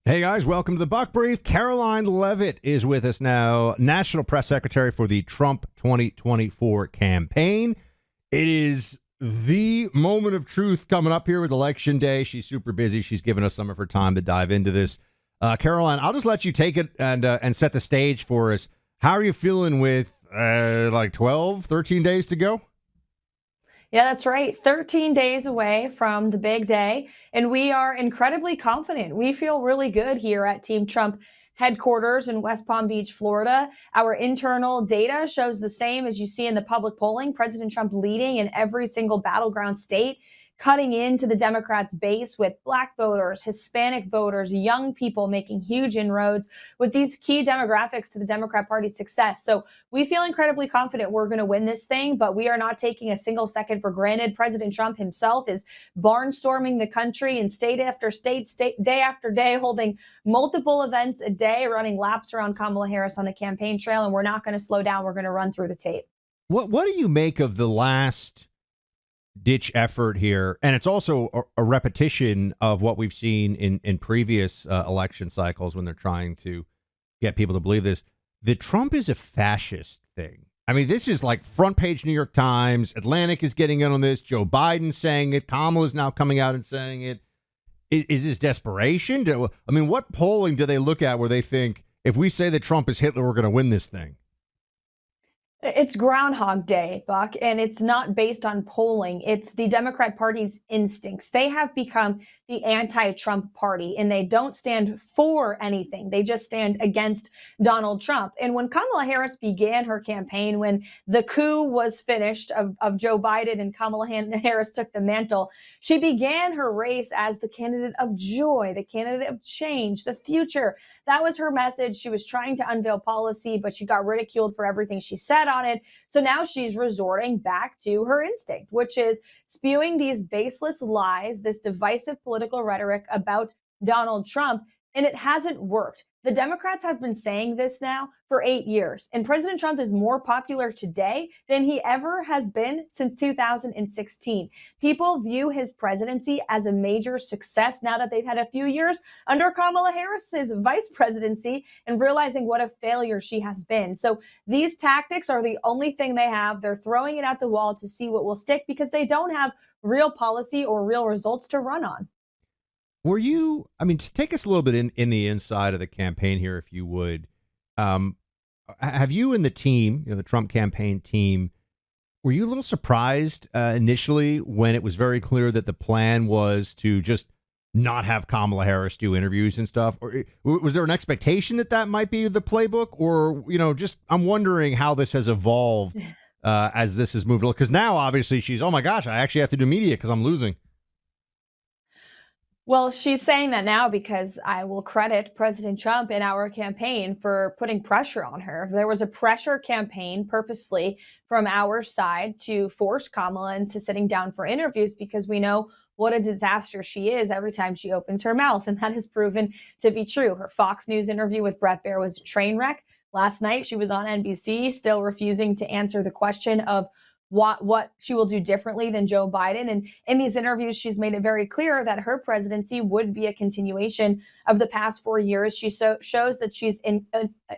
Hey guys, welcome to the Buck Brief. Karoline Leavitt is with us now, National Press Secretary for the Trump 2024 campaign. It is the moment of truth coming up here with Election Day. She's super busy. She's given us some of her time to dive into this. Karoline, I'll just let you take it and set the stage for us. How are you feeling with like 12, 13 days to go? Yeah, that's right. 13 days away from the big day, and we are incredibly confident. We feel really good here at Team Trump headquarters in West Palm Beach, Florida. Our internal data shows the same as you see in the public polling. President Trump leading in every single battleground state, cutting into the Democrats' base with Black voters, Hispanic voters, young people making huge inroads with these key demographics to the Democrat Party's success. So we feel incredibly confident we're going to win this thing, but we are not taking a single second for granted. President Trump himself is barnstorming the country in state after state, day after day, holding multiple events a day, running laps around Kamala Harris on the campaign trail, and we're not going to slow down. We're going to run through the tape. What do you make of the last ditch effort here? And it's also a repetition of what we've seen in previous election cycles when they're trying to get people to believe this, that Trump is a fascist thing. I mean, this is like front page New York Times. Atlantic is getting in on this. Joe Biden saying it. Kamala's now coming out and saying it. Is this desperation? I mean, what polling do they look at where they think if we say that Trump is Hitler, we're going to win this thing? It's Groundhog Day, Buck, and it's not based on polling. It's the Democrat Party's instincts. They have become the anti-Trump party, and they don't stand for anything. They just stand against Donald Trump. And when Kamala Harris began her campaign, when the coup was finished of Joe Biden and Kamala Harris took the mantle, she began her race as the candidate of joy, the candidate of change, the future. That was her message. She was trying to unveil policy, but she got ridiculed for everything she said on it. So now she's resorting back to her instinct, which is spewing these baseless lies, this divisive political rhetoric about Donald Trump, and it hasn't worked. The Democrats have been saying this now for 8 years, and President Trump is more popular today than he ever has been since 2016. People view his presidency as a major success now that they've had a few years under Kamala Harris's vice presidency and realizing what a failure she has been. So these tactics are the only thing they have. They're throwing it at the wall to see what will stick because they don't have real policy or real results to run on. Were you, I mean, to take us a little bit in the inside of the campaign here, if you would, have you and the team, the Trump campaign team, were you a little surprised initially when it was very clear that the plan was to just not have Kamala Harris do interviews and stuff? Or was there an expectation that that might be the playbook? Or, just I'm wondering how this has evolved as this has moved along. Because now, obviously, she's, oh, my gosh, I actually have to do media because I'm losing. Well, she's saying that now because I will credit President Trump in our campaign for putting pressure on her. There was a pressure campaign purposely from our side to force Kamala into sitting down for interviews because we know what a disaster she is every time she opens her mouth. And that has proven to be true. Her Fox News interview with Bret Baier was a train wreck. Last night, she was on NBC, still refusing to answer the question of what she will do differently than Joe Biden. And in these interviews, she's made it very clear that her presidency would be a continuation of the past 4 years. She shows that she's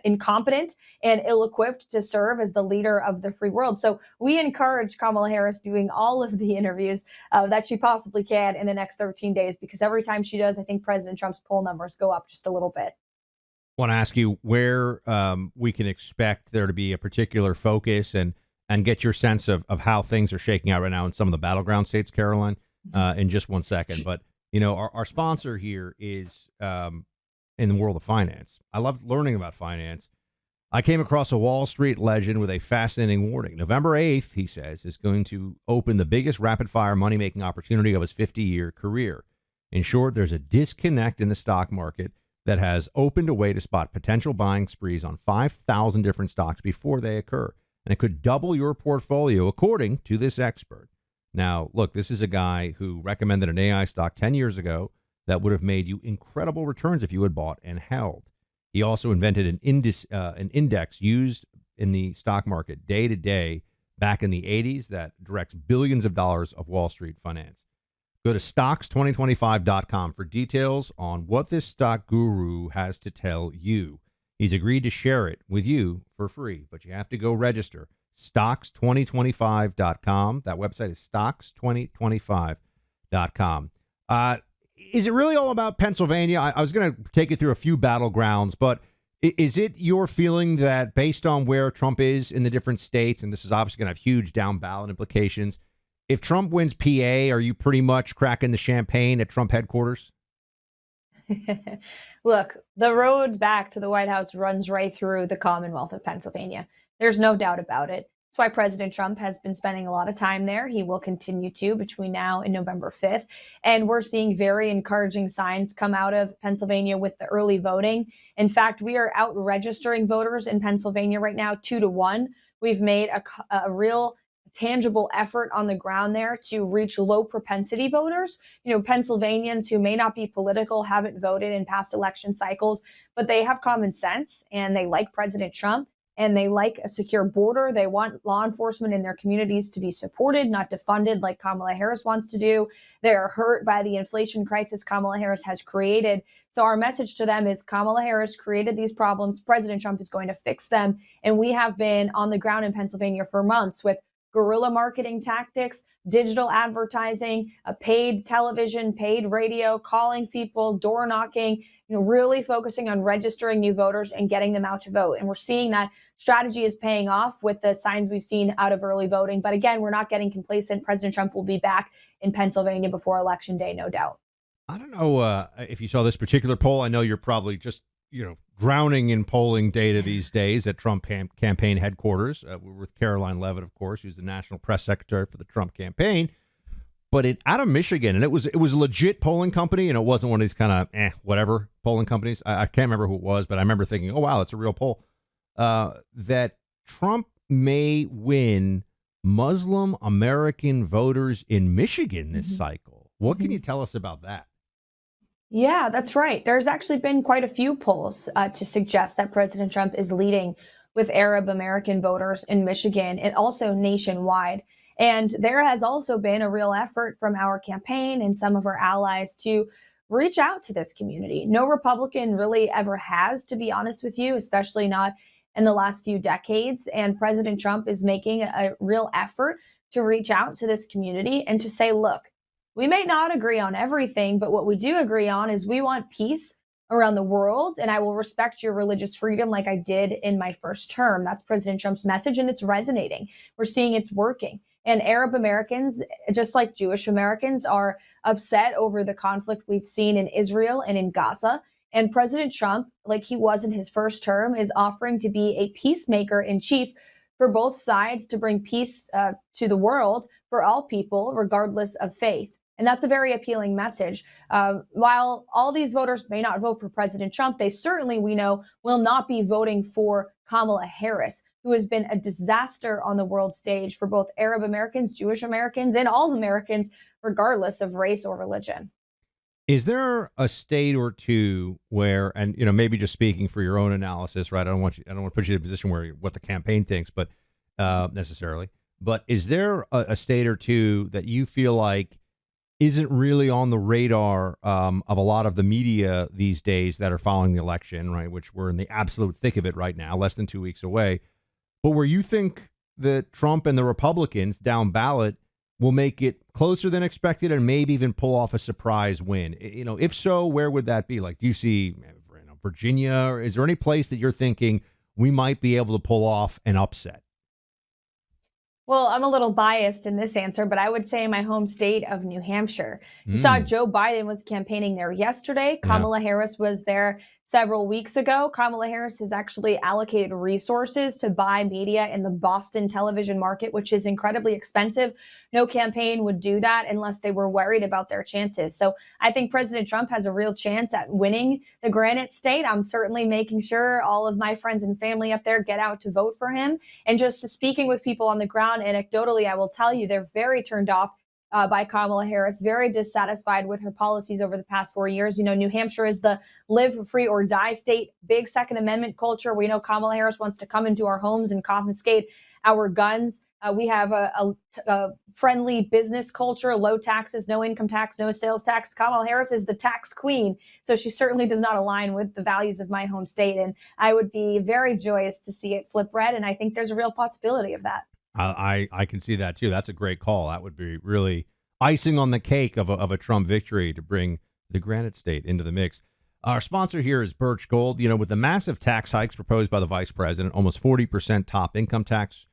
incompetent and ill-equipped to serve as the leader of the free world. So we encourage Kamala Harris doing all of the interviews that she possibly can in the next 13 days, because every time she does, I think President Trump's poll numbers go up just a little bit. I want to ask you where we can expect there to be a particular focus and get your sense of how things are shaking out right now in some of the battleground states, Karoline, in just 1 second. But, our sponsor here is in the world of finance. I love learning about finance. I came across a Wall Street legend with a fascinating warning. November 8th, he says, is going to open the biggest rapid-fire money-making opportunity of his 50-year career. In short, there's a disconnect in the stock market that has opened a way to spot potential buying sprees on 5,000 different stocks before they occur. And it could double your portfolio, according to this expert. Now, look, this is a guy who recommended an AI stock 10 years ago that would have made you incredible returns if you had bought and held. He also invented an index used in the stock market day to day back in the 80s that directs billions of dollars of Wall Street finance. Go to stocks2025.com for details on what this stock guru has to tell you. He's agreed to share it with you for free, but you have to go register. Stocks2025.com. That website is stocks2025.com. Is it really all about Pennsylvania? I was going to take you through a few battlegrounds, but is it your feeling that based on where Trump is in the different states, and this is obviously going to have huge down ballot implications, if Trump wins PA, are you pretty much cracking the champagne at Trump headquarters? Look, the road back to the White House runs right through the Commonwealth of Pennsylvania. There's no doubt about it. That's why President Trump has been spending a lot of time there. He will continue to between now and November 5th. And we're seeing very encouraging signs come out of Pennsylvania with the early voting. In fact, we are out registering voters in Pennsylvania right now 2-1. We've made a real tangible effort on the ground there to reach low propensity voters. Pennsylvanians who may not be political, haven't voted in past election cycles, but they have common sense and they like President Trump and they like a secure border. They want law enforcement in their communities to be supported, not defunded like Kamala Harris wants to do. They're hurt by the inflation crisis Kamala Harris has created. So our message to them is Kamala Harris created these problems. President Trump is going to fix them. And we have been on the ground in Pennsylvania for months with guerrilla marketing tactics, digital advertising, paid television, paid radio, calling people, door knocking, really focusing on registering new voters and getting them out to vote. And we're seeing that strategy is paying off with the signs we've seen out of early voting. But again, we're not getting complacent. President Trump will be back in Pennsylvania before Election Day, no doubt. I don't know if you saw this particular poll. I know you're probably just, drowning in polling data these days at Trump campaign headquarters. We're with Karoline Leavitt, of course, who's the national press secretary for the Trump campaign. But out of Michigan, and it was a legit polling company, and it wasn't one of these kind of whatever polling companies. I can't remember who it was, but I remember thinking, oh wow, it's a real poll. That Trump may win Muslim American voters in Michigan this cycle. What can you tell us about that? Yeah, that's right. There's actually been quite a few polls to suggest that President Trump is leading with Arab American voters in Michigan and also nationwide. And there has also been a real effort from our campaign and some of our allies to reach out to this community. No Republican really ever has, to be honest with you, especially not in the last few decades. And President Trump is making a real effort to reach out to this community and to say, look, we may not agree on everything, but what we do agree on is we want peace around the world, and I will respect your religious freedom like I did in my first term. That's President Trump's message, and it's resonating. We're seeing it's working. And Arab Americans, just like Jewish Americans, are upset over the conflict we've seen in Israel and in Gaza. And President Trump, like he was in his first term, is offering to be a peacemaker in chief for both sides to bring peace to the world for all people, regardless of faith. And that's a very appealing message. While all these voters may not vote for President Trump, they certainly, we know, will not be voting for Kamala Harris, who has been a disaster on the world stage for both Arab Americans, Jewish Americans, and all Americans, regardless of race or religion. Is there a state or two where, and maybe just speaking for your own analysis, right? I don't want to put you in a position where what the campaign thinks, but necessarily. But is there a state or two that you feel like isn't really on the radar of a lot of the media these days that are following the election, right? Which we're in the absolute thick of it right now, less than 2 weeks away. But where you think that Trump and the Republicans down ballot will make it closer than expected and maybe even pull off a surprise win? If so, where would that be? Like, do you see Virginia, or is there any place that you're thinking we might be able to pull off an upset? Well, I'm a little biased in this answer, but I would say my home state of New Hampshire. You saw Joe Biden was campaigning there yesterday. Kamala Harris was there several weeks ago. Kamala Harris has actually allocated resources to buy media in the Boston television market, which is incredibly expensive. No campaign would do that unless they were worried about their chances. So I think President Trump has a real chance at winning the Granite State. I'm certainly making sure all of my friends and family up there get out to vote for him. And just speaking with people on the ground, anecdotally, I will tell you they're very turned off by Kamala Harris, very dissatisfied with her policies over the past 4 years. New Hampshire is the live free or die state, big Second Amendment culture. We know Kamala Harris wants to come into our homes and confiscate our guns. We have a friendly business culture, low taxes, no income tax, no sales tax. Kamala Harris is the tax queen, so she certainly does not align with the values of my home state. And I would be very joyous to see it flip red, and I think there's a real possibility of that. I can see that too. That's a great call. That would be really icing on the cake of a Trump victory to bring the Granite State into the mix. Our sponsor here is Birch Gold. You know, with the massive tax hikes proposed by the vice president, almost 40% top income tax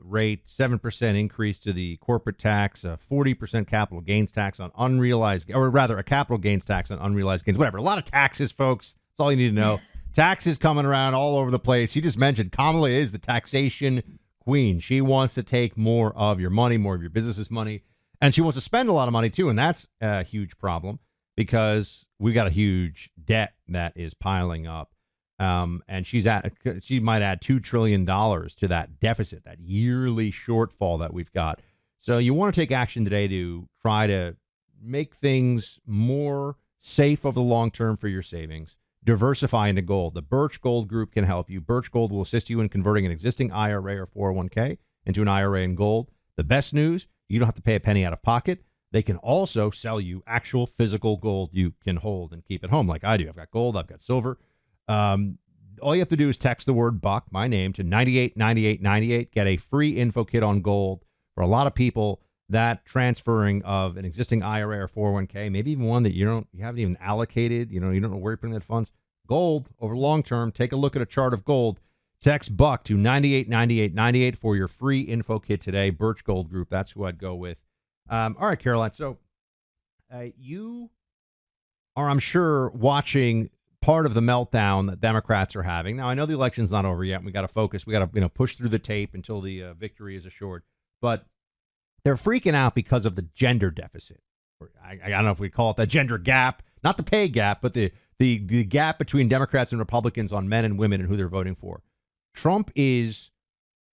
rate, 7% increase to the corporate tax, 40% capital gains tax on unrealized, or rather a capital gains tax on unrealized gains, whatever. A lot of taxes, folks. That's all you need to know. Taxes coming around all over the place. You just mentioned Kamala is the taxation queen. She wants to take more of your money, more of your business's money, and she wants to spend a lot of money too. And that's a huge problem because we got a huge debt that is piling up. And she might add $2 trillion to that deficit, that yearly shortfall that we've got. So you want to take action today to try to make things more safe over the long term for your savings. Diversify into gold. The Birch Gold Group can help you. Birch Gold will assist you in converting an existing IRA or 401k into an IRA in gold. The best news, you don't have to pay a penny out of pocket. They can also sell you actual physical gold you can hold and keep at home like I do. I've got gold. I've got silver. All you have to do is text the word Buck, my name, to 989898. Get a free info kit on gold. For a lot of people, that transferring of an existing IRA or 401k, maybe even one that you haven't even allocated, you don't know where you're putting that funds. Gold over long term. Take a look at a chart of gold. Text Buck to 989898 for your free info kit today. Birch Gold Group. That's who I'd go with. All right, Karoline. So you are, I'm sure, watching part of the meltdown that Democrats are having. Now, I know the election's not over yet. We got to focus. We got to push through the tape until the victory is assured. But they're freaking out because of the gender deficit. I don't know if we call it the gender gap, not the pay gap, but the gap between Democrats and Republicans on men and women and who they're voting for. Trump is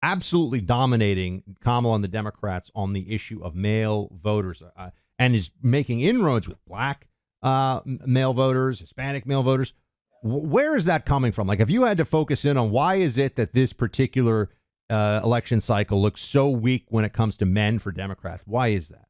absolutely dominating Kamala and the Democrats on the issue of male voters and is making inroads with black male voters, Hispanic male voters. Where is that coming from? Like, if you had to focus in on why is it that this particular election cycle looks so weak when it comes to men for Democrats, why is that?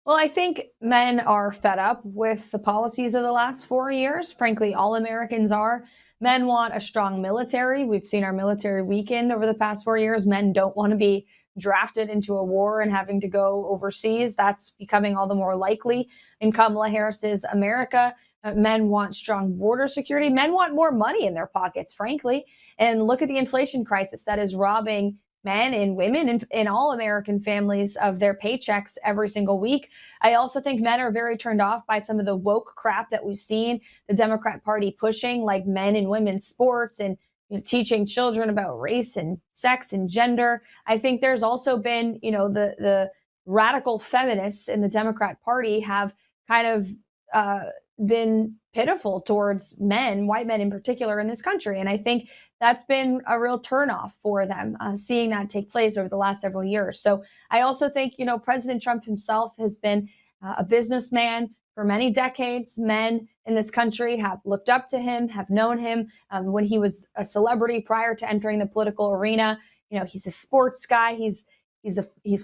Well, I think men are fed up with the policies of the last 4 years. Frankly, all Americans are. Men want a strong military. We've seen our military weakened over the past 4 years. Men don't want to be drafted into a war and having to go overseas. That's becoming all the more likely in Kamala Harris's America. Men want strong border security. Men want more money in their pockets, frankly. And look at the inflation crisis that is robbing men and women in all American families of their paychecks every single week. I also think men are very turned off by some of the woke crap that we've seen the Democrat Party pushing, like men and women's sports and teaching children about race and sex and gender. I think there's also been, the radical feminists in the Democrat Party have kind of been pitiful towards men, white men in particular, in this country. And I think that's been a real turnoff for them, seeing that take place over the last several years. So I also think, President Trump himself has been a businessman for many decades. Men in this country have looked up to him, have known him when he was a celebrity prior to entering the political arena. He's a sports guy. He's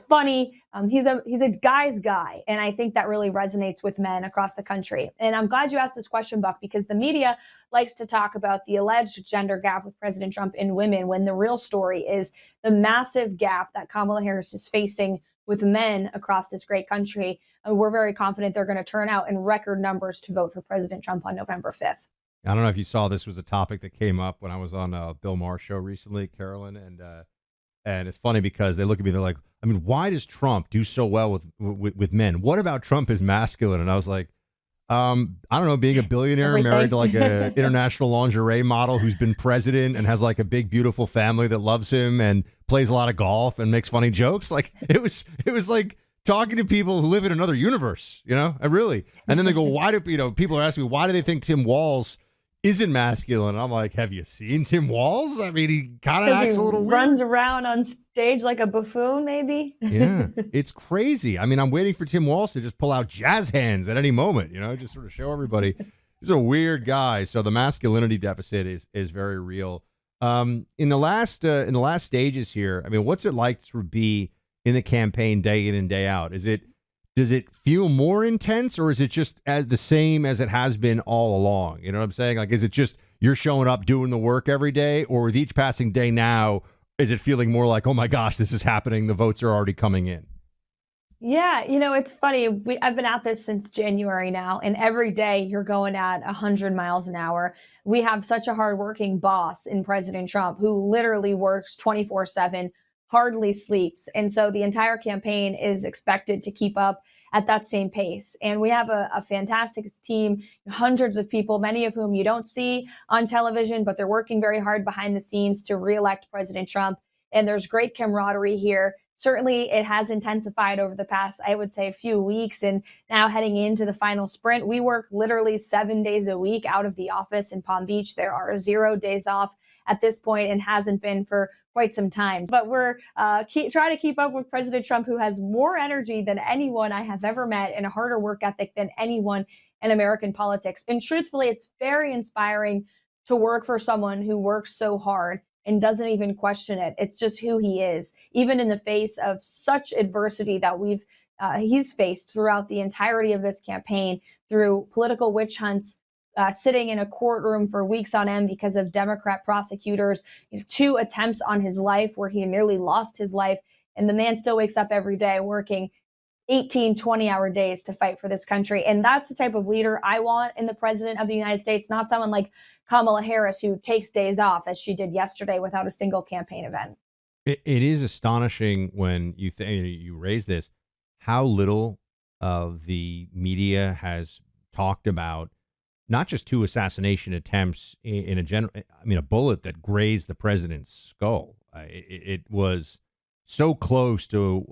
funny. He's a guy's guy. And I think that really resonates with men across the country. And I'm glad you asked this question, Buck, because the media likes to talk about the alleged gender gap with President Trump and women, when the real story is the massive gap that Kamala Harris is facing with men across this great country. And we're very confident they're going to turn out in record numbers to vote for President Trump on November 5th. I don't know if you saw, this was a topic that came up when I was on Bill Maher's show recently, Karoline, and it's funny because they look at me, they're like, I mean, why does Trump do so well with men? What about Trump is masculine? And I was like, I don't know, being a billionaire married to like a international lingerie model who's been president and has like a big, beautiful family that loves him and plays a lot of golf and makes funny jokes. Like it was like talking to people who live in another universe, really. And then they go, why do, people are asking me, why do they think Tim Walz isn't masculine? I'm like, have you seen Tim Walz? I mean, he kind of acts a little weird. Runs around on stage like a buffoon, maybe. Yeah, it's crazy. I mean, I'm waiting for Tim Walz to just pull out jazz hands at any moment, just sort of show everybody he's a weird guy. So the masculinity deficit is very real. In the last stages here, I mean, what's it like to be in the campaign day in and day out? Does it feel more intense, or is it just as the same as it has been all along? You know what I'm saying? Like, is it just you're showing up doing the work every day, or with each passing day now, is it feeling more like, oh my gosh, this is happening, the votes are already coming in? Yeah, it's funny. I've been at this since January now, and every day you're going at 100 miles an hour. We have such a hardworking boss in President Trump who literally works 24/7, hardly sleeps. And so the entire campaign is expected to keep up at that same pace. And we have a fantastic team, hundreds of people, many of whom you don't see on television, but they're working very hard behind the scenes to reelect President Trump. And there's great camaraderie here. Certainly, it has intensified over the past, I would say, a few weeks. And now heading into the final sprint, we work literally 7 days a week out of the office in Palm Beach. There are 0 days off at this point and hasn't been for quite some time. But we're trying to keep up with President Trump, who has more energy than anyone I have ever met and a harder work ethic than anyone in American politics. And truthfully, it's very inspiring to work for someone who works so hard and doesn't even question it. It's just who he is, even in the face of such adversity that he's faced throughout the entirety of this campaign, through political witch hunts, sitting in a courtroom for weeks on end because of Democrat prosecutors, 2 attempts on his life where he nearly lost his life. And the man still wakes up every day working 18, 20-hour days to fight for this country. And that's the type of leader I want in the president of the United States, not someone like Kamala Harris, who takes days off, as she did yesterday, without a single campaign event. It is astonishing when you raise this, how little of the media has talked about not just 2 assassination attempts in a bullet that grazed the president's skull. It was so close to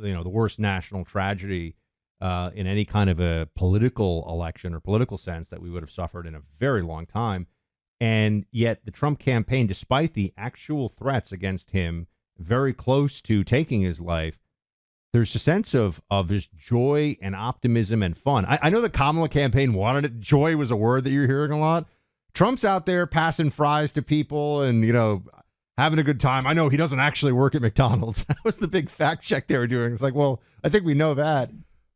the worst national tragedy in any kind of a political election or political sense that we would have suffered in a very long time. And yet the Trump campaign, despite the actual threats against him, very close to taking his life, there's a sense of this joy and optimism and fun. I know the Kamala campaign wanted it. Joy was a word that you're hearing a lot. Trump's out there passing fries to people and, having a good time. I know he doesn't actually work at McDonald's. That was the big fact check they were doing. It's like, well, I think we know that.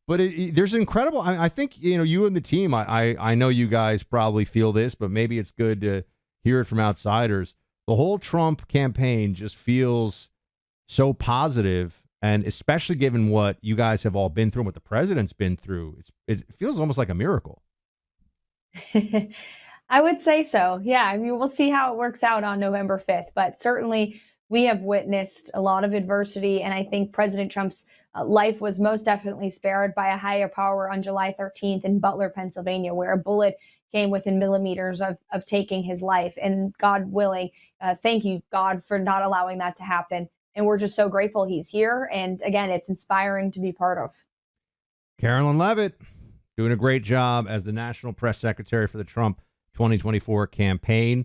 But there's incredible. I think, you and the team, I know you guys probably feel this, but maybe it's good to hear it from outsiders. The whole Trump campaign just feels so positive. And especially given what you guys have all been through and what the president's been through, it feels almost like a miracle. I would say so. Yeah. I mean, we'll see how it works out on November 5th. But certainly we have witnessed a lot of adversity. And I think President Trump's life was most definitely spared by a higher power on July 13th in Butler, Pennsylvania, where a bullet came within millimeters of taking his life. And God willing, thank you, God, for not allowing that to happen. And we're just so grateful he's here. And again, it's inspiring to be part of. Karoline Leavitt doing a great job as the national press secretary for the Trump 2024 campaign.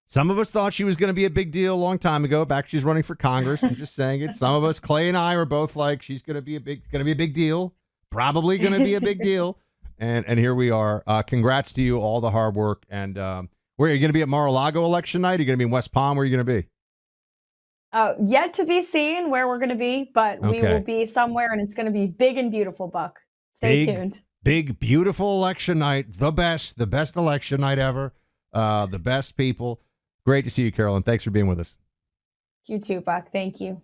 Some of us thought she was going to be a big deal a long time ago. Back she's running for Congress. I'm just saying it. Some of us, Clay and I, were both like, she's going to be a big deal. Probably going to be a big deal. And here we are. Congrats to you, all the hard work. And where are you going to be at Mar-a-Lago election night? Are you going to be in West Palm? Where are you going to be? Yet to be seen where we're going to be, but we will be somewhere, and it's going to be big and beautiful, Buck. Stay tuned. Big, beautiful election night. The best election night ever. The best people. Great to see you, Karoline. Thanks for being with us. You too, Buck. Thank you.